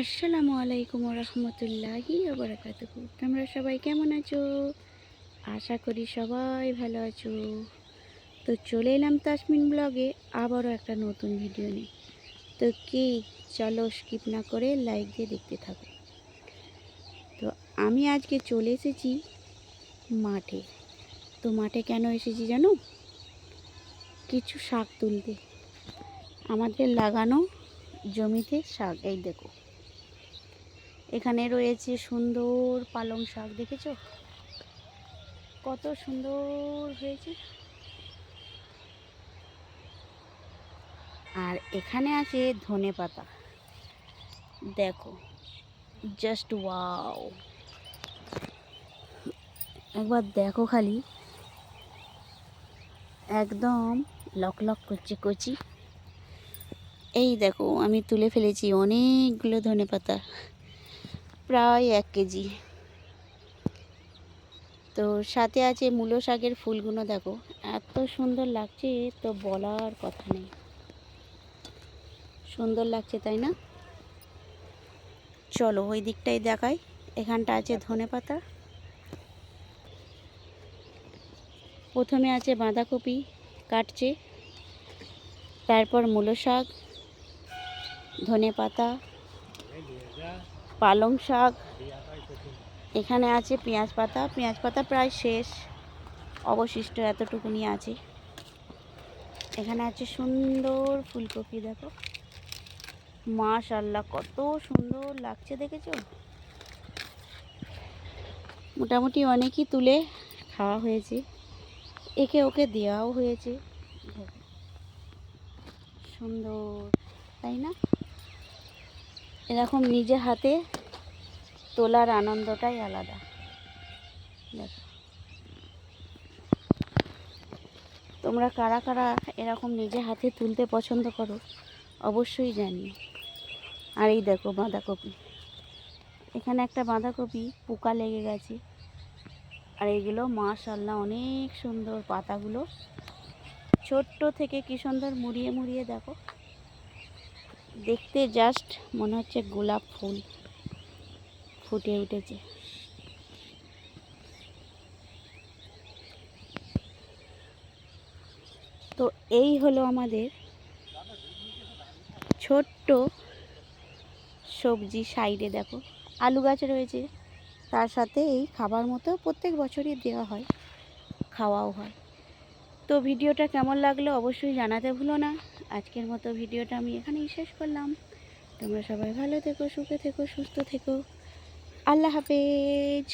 আসসালামু আলাইকুম রহমতুল্লাহি বারাকাতুহু। তোমরা সবাই কেমন আছো? আশা করি সবাই ভালো আছো। তো চলে এলাম তাসমিন ব্লগে আবারও একটা নতুন ভিডিও নিয়ে। তো কি, চলো স্কিপ না করে লাইক দিয়ে দেখতে থাকো। তো আমি আজকে চলে এসেছি মাঠে। তো মাঠে কেন এসেছি জানো? কিছু শাক তুলতে। আমাদের লাগানো জমিতে শাক, এই দেখো এখানে রয়েছে সুন্দর পালং শাক, দেখেছো কত সুন্দর হয়েছে। আর এখানে আছে ধনেপাতা, দেখো জাস্ট ওয়াও, একবার দেখো খালি, একদম লক করছে কচি। এই দেখো আমি তুলে ফেলেছি অনেকগুলো ধনেপাতা, প্রায় 1 কেজি। তো সাথে আছে মূলো শাকের ফুলগুলো, দেখো এত সুন্দর লাগছে, তো বলার কথা নেই, সুন্দর লাগছে তাই না? চলো ওই দিকটাই দেখাই। এখানটা আছে ধনেপাতা, প্রথমে আছে বাঁধাকপি কাটছে, তারপর মূলো শাক, ধনেপাতা, পালং শাক, এখানে আছে পেঁয়াজ পাতা প্রায় শেষ, অবশিষ্ট এতটুকুনি আছে। এখানে আছে সুন্দর ফুলকপি, দেখো মাশাআল্লাহ কত সুন্দর লাগছে, দেখেছো? মোটামুটি অনেকই তুলে খাওয়া হয়েছে, একে ওকে দেওয়াও হয়েছে। সুন্দর তাই না? এরকম নিজে হাতে তোলার আনন্দটাই আলাদা। দেখো তোমরা কারা কারা এরকম নিজে হাতে তুলতে পছন্দ করো অবশ্যই জানিও। আর এই দেখো বাঁধাকপি, এখানে একটা বাঁধাকপি পোকা লেগে গেছে, আর এইগুলো মাশাআল্লাহ অনেক সুন্দর, পাতাগুলো ছোট্ট থেকে কি সুন্দর মুড়িয়ে মুড়িয়ে, দেখো দেখতে জাস্ট মনে হচ্ছে গোলাপ ফুল ফুটে উঠেছে। তো এই হলো আমাদের ছোট্ট সবজি। সাইডে দেখো আলু গাছ রয়েছে, তার সাথে এই খাবার মতো প্রত্যেক বছরই দেওয়া হয়, খাওয়াও হয়। তো ভিডিওটা কেমন লাগলো অবশ্যই জানাতে ভুলো না। আজকের মতো ভিডিওটা আমি এখানেই শেষ করলাম। তোমরা সবাই ভালো থেকো, সুখে থেকো, সুস্থ থেকো। আল্লাহ হাফেজ।